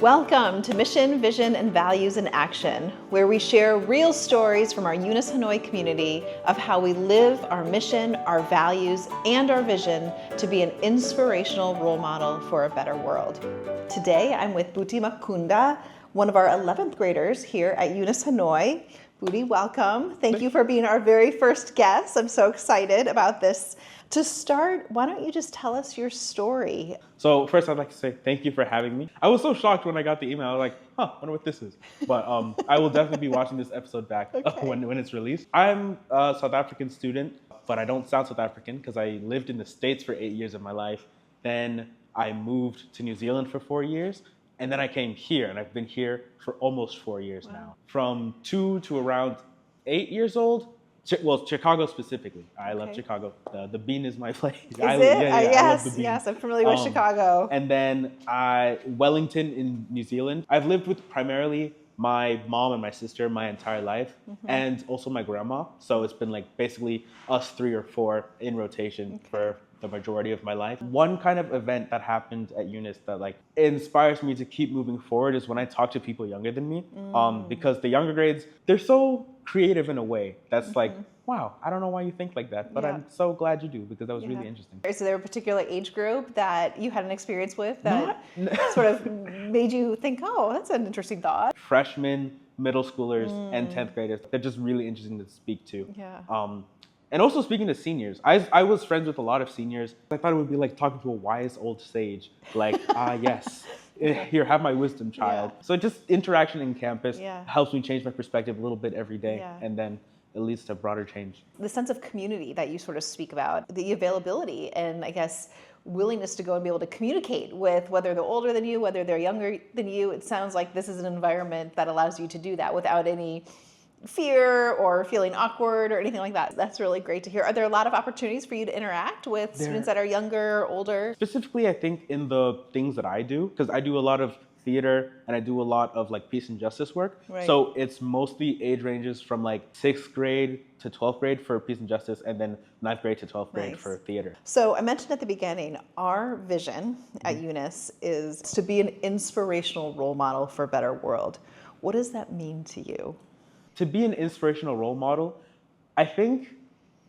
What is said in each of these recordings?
Welcome to Mission, Vision, and Values in Action, where we share real stories from our UNIS Hanoi community of how we live our mission, our values, and our vision to be an inspirational role model for a better world. Today, I'm with Bhuti Makunga, one of our 11th graders here at UNIS Hanoi. Bhuti, welcome. Thank you for being our very first guest. I'm so excited about this. To start, why don't you just tell us your story? So first, I'd like to say thank you for having me. I was so shocked when I got the email. I was like, I wonder what this is. But I will definitely be watching this episode back when it's released. I'm a South African student, but I don't sound South African because I lived in the States for 8 years of my life. Then I moved to New Zealand for 4 years. And then I came here, and I've been here for almost 4 years now. From 2 to around 8 years old. Well, Chicago specifically. I love Chicago. The bean is my place. Is it? I love the bean. Yes, I'm familiar with Chicago. And then Wellington in New Zealand. I've lived with primarily my mom and my sister my entire life, and also my grandma. So it's been like basically us 3 or 4 in rotation for the majority of my life. One kind of event that happened at UNIS that like inspires me to keep moving forward is when I talk to people younger than me, because the younger grades, they're so creative in a way that's like, wow, I don't know why you think like that, but I'm so glad you do, because that was really interesting. Is there a particular age group that you had an experience with that sort of made you think, oh, that's an interesting thought? Freshmen, middle schoolers, and 10th graders, they're just really interesting to speak to. Yeah. And also speaking to seniors, I was friends with a lot of seniors. I thought it would be like talking to a wise old sage, like, yes, here, have my wisdom, child. So just interaction in campus helps me change my perspective a little bit every day, and then it leads to broader change. The sense of community that you sort of speak about, the availability and I guess willingness to go and be able to communicate with whether they're older than you, whether they're younger than you. It sounds like this is an environment that allows you to do that without any fear or feeling awkward or anything like that. That's really great to hear. Are there a lot of opportunities for you to interact with students that are younger or older? Specifically, I think in the things that I do, because I do a lot of theater and I do a lot of like peace and justice work. So it's mostly age ranges from like 6th grade to 12th grade for peace and justice, and then 9th grade to 12th grade for theater. So I mentioned at the beginning, our vision at UNIS is to be an inspirational role model for a better world. What does that mean to you? To be an inspirational role model, I think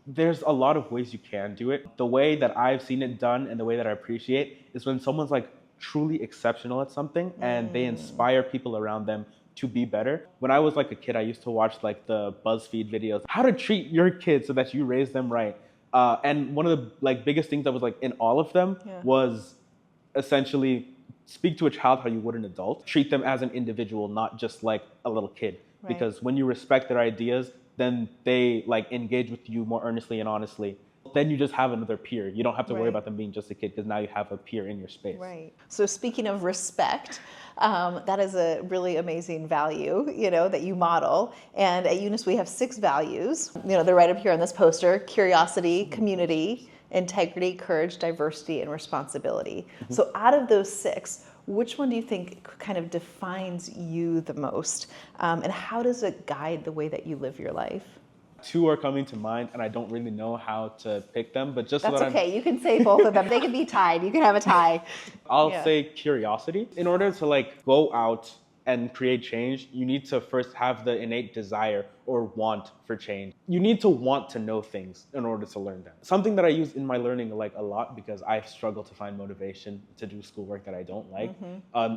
there's a lot of ways you can do it. The way that I've seen it done and the way that I appreciate is when someone's like truly exceptional at something and they inspire people around them to be better. When I was like a kid, I used to watch like the BuzzFeed videos, how to treat your kids so that you raise them right. And one of the like biggest things that was like in all of them was essentially speak to a child how you would an adult. Treat them as an individual, not just like a little kid. Because when you respect their ideas, then they like engage with you more earnestly and honestly. Then you just have another peer. You don't have to worry about them being just a kid, because now you have a peer in your space. Right. So speaking of respect, that is a really amazing value, that you model. And at UNIS, we have 6 values. They're right up here on this poster: curiosity, community, integrity, courage, diversity, and responsibility. So out of those 6, which one do you think kind of defines you the most? And how does it guide the way that you live your life? 2 are coming to mind, and I don't really know how to pick them, but just That's okay. You can say both of them. They can be tied. You can have a tie. I'll say curiosity. In order to like go out and create change, you need to first have the innate desire or want for change. You need to want to know things in order to learn them. Something that I use in my learning like a lot, because I struggle to find motivation to do schoolwork that I don't like,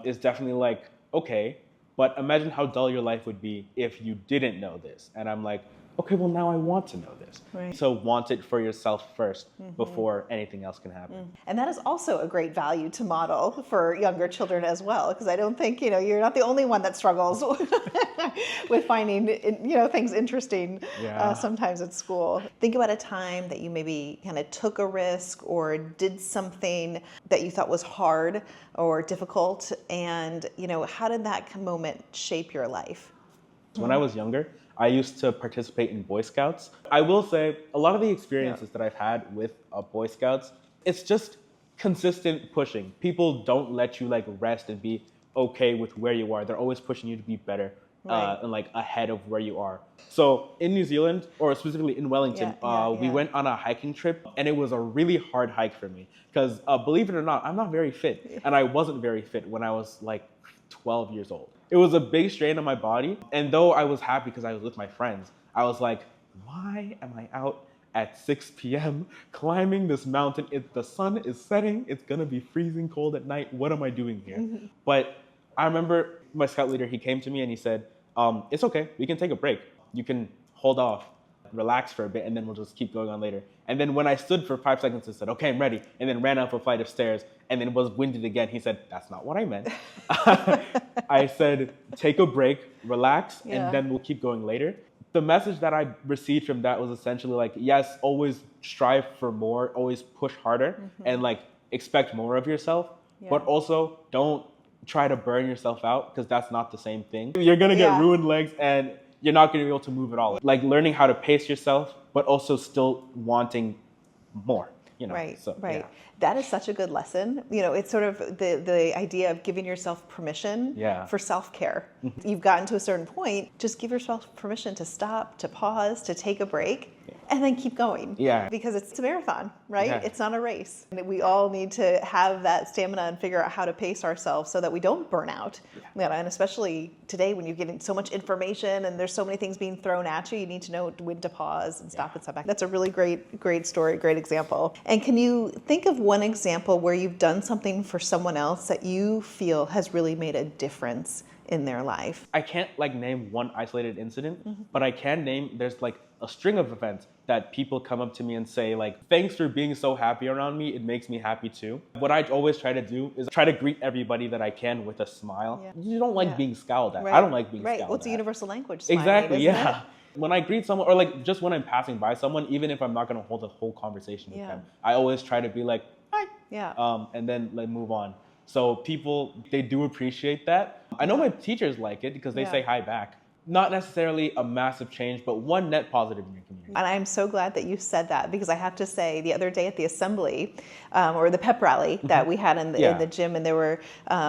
is definitely like, okay, but imagine how dull your life would be if you didn't know this. And I'm like, okay, well now I want to know this. So want it for yourself first before anything else can happen. And that is also a great value to model for younger children as well, because I don't think, you're not the only one that struggles with finding, things interesting sometimes at school. Think about a time that you maybe kind of took a risk or did something that you thought was hard or difficult, and, how did that moment shape your life? When I was younger, I used to participate in Boy Scouts. I will say a lot of the experiences that I've had with Boy Scouts, it's just consistent pushing. People don't let you like rest and be okay with where you are. They're always pushing you to be better. Right. and like ahead of where you are. So in New Zealand, or specifically in Wellington, we went on a hiking trip, and it was a really hard hike for me because believe it or not, I'm not very fit, and I wasn't very fit when I was like 12 years old. It was a big strain on my body, and though I was happy because I was with my friends, I was like, why am I out at 6 p.m. climbing this mountain? If the sun is setting, it's gonna be freezing cold at night. What am I doing here? But I remember my scout leader, he came to me and he said, it's okay, we can take a break. You can hold off, relax for a bit, and then we'll just keep going on later. And then when I stood for 5 seconds and said, okay, I'm ready, and then ran up a flight of stairs, and then was winded again, he said, that's not what I meant. I said, take a break, relax, and then we'll keep going later. The message that I received from that was essentially like, yes, always strive for more, always push harder, and like expect more of yourself, but also don't try to burn yourself out, because that's not the same thing. You're gonna get ruined legs, and you're not gonna be able to move at all. Like learning how to pace yourself, but also still wanting more. You know, Right, so, right. Yeah. That is such a good lesson. You know, it's sort of the idea of giving yourself permission for self-care. You've gotten to a certain point, just give yourself permission to stop, to pause, to take a break, and then keep going. Yeah. Because it's a marathon, right? Yeah. It's not a race. And we all need to have that stamina and figure out how to pace ourselves so that we don't burn out. You know, and especially today when you're getting so much information and there's so many things being thrown at you, you need to know when to pause and stop and step back. That's a really great story, great example. And can you think of one example where you've done something for someone else that you feel has really made a difference in their life? I can't like name one isolated incident, but I can name, there's like a string of events that people come up to me and say like, thanks for being so happy around me, it makes me happy too. What I always try to do is try to greet everybody that I can with a smile. You don't like being scowled at. I don't like being scowled at. Well, it's a universal language, smiling, exactly, isn't it? When I greet someone, or like just when I'm passing by someone, even if I'm not gonna hold a whole conversation with them, I always try to be like, hi, and then like move on. So people, they do appreciate that. I know my teachers like it because they say hi back. Not necessarily a massive change, but one net positive in your community. And I'm so glad that you said that, because I have to say, the other day at the assembly, or the pep rally that we had in the gym, and there were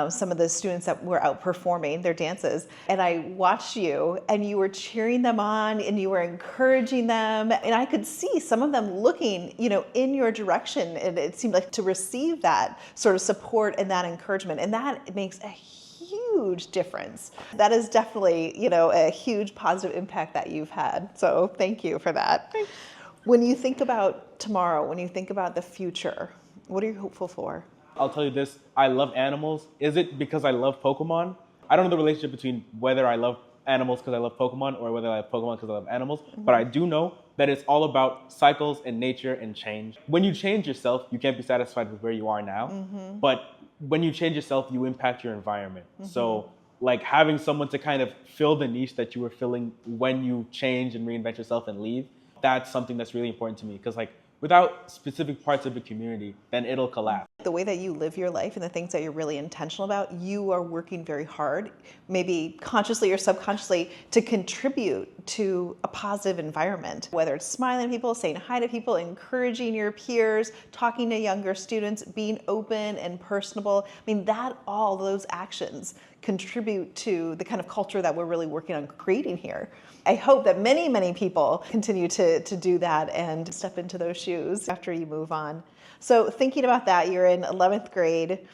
some of the students that were out performing their dances, and I watched you, and you were cheering them on, and you were encouraging them, and I could see some of them looking, you know, in your direction, and it seemed like to receive that sort of support and that encouragement, and that makes a huge difference. That is definitely, you know, a huge positive impact that you've had. So thank you for that. Thanks. When you think about tomorrow, when you think about the future, what are you hopeful for? I'll tell you this, I love animals. Is it because I love Pokemon? I don't know the relationship between whether I love animals because I love Pokemon or whether I love Pokemon because I love animals, but I do know that it's all about cycles and nature and change. When you change yourself, you can't be satisfied with where you are now, but when you change yourself, you impact your environment. So like having someone to kind of fill the niche that you were filling when you change and reinvent yourself and leave, that's something that's really important to me, because like without specific parts of the community, then it'll collapse. The way that you live your life and the things that you're really intentional about, you are working very hard, maybe consciously or subconsciously, to contribute to a positive environment. Whether it's smiling at people, saying hi to people, encouraging your peers, talking to younger students, being open and personable. I mean, that all those actions contribute to the kind of culture that we're really working on creating here. I hope that many, many people continue to do that and step into those shoes after you move on. So thinking about that, you're in 11th grade,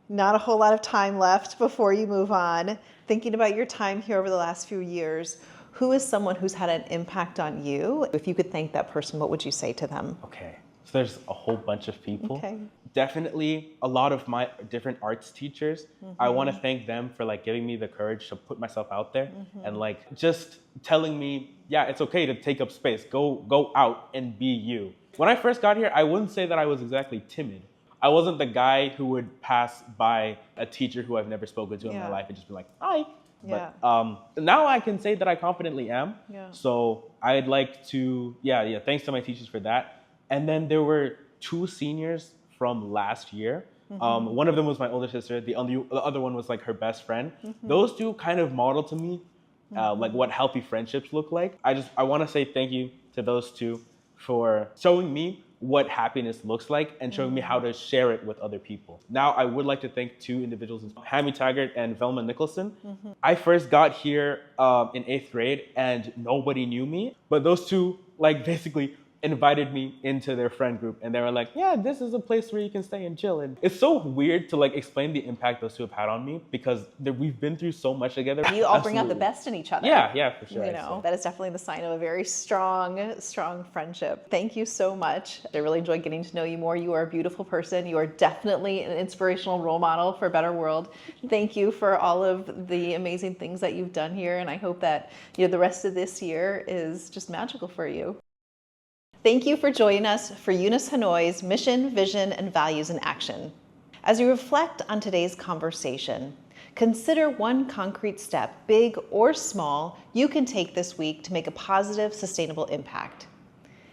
not a whole lot of time left before you move on. Thinking about your time here over the last few years, who is someone who's had an impact on you? If you could thank that person, what would you say to them? Okay, so there's a whole bunch of people. Okay. Definitely a lot of my different arts teachers. I want to thank them for like giving me the courage to put myself out there and like just telling me, yeah, it's okay to take up space. Go out and be you. When I first got here, I wouldn't say that I was exactly timid. I wasn't the guy who would pass by a teacher who I've never spoken to in my life and just be like, hi. But now I can say that I confidently am. So I'd like to, thanks to my teachers for that. And then there were 2 seniors from last year. One of them was my older sister. The other one was like her best friend. Those 2 kind of modeled to me like what healthy friendships look like. I want to say thank you to those 2 for showing me what happiness looks like and showing me how to share it with other people. Now, I would like to thank two individuals, Hammy Taggart and Velma Nicholson. I first got here in 8th grade and nobody knew me, but those two like basically invited me into their friend group, and they were like, yeah, this is a place where you can stay and chill. And it's so weird to like explain the impact those two have had on me, because we've been through so much together. You all bring out the best in each other. Yeah, for sure. You know, that is definitely the sign of a very strong friendship. Thank you so much. I really enjoyed getting to know you more. You are a beautiful person. You are definitely an inspirational role model for a better world. Thank you for all of the amazing things that you've done here, and I hope that the rest of this year is just magical for you. Thank you for joining us for UNIS Hanoi's Mission, Vision, and Values in Action. As you reflect on today's conversation, consider one concrete step, big or small, you can take this week to make a positive, sustainable impact.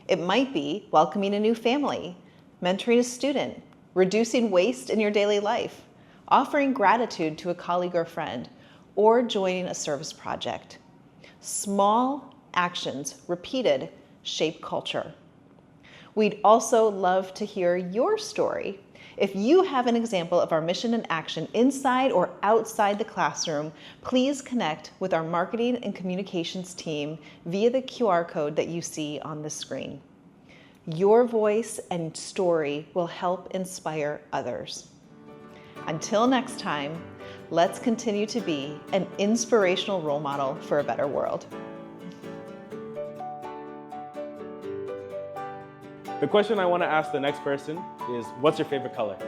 It might be welcoming a new family, mentoring a student, reducing waste in your daily life, offering gratitude to a colleague or friend, or joining a service project. Small actions, repeated, shape culture. We'd also love to hear your story. If you have an example of our mission in action inside or outside the classroom, please connect with our marketing and communications team via the QR code that you see on the screen. Your voice and story will help inspire others. Until next time, let's continue to be an inspirational role model for a better world. The question I want to ask the next person is, what's your favorite color?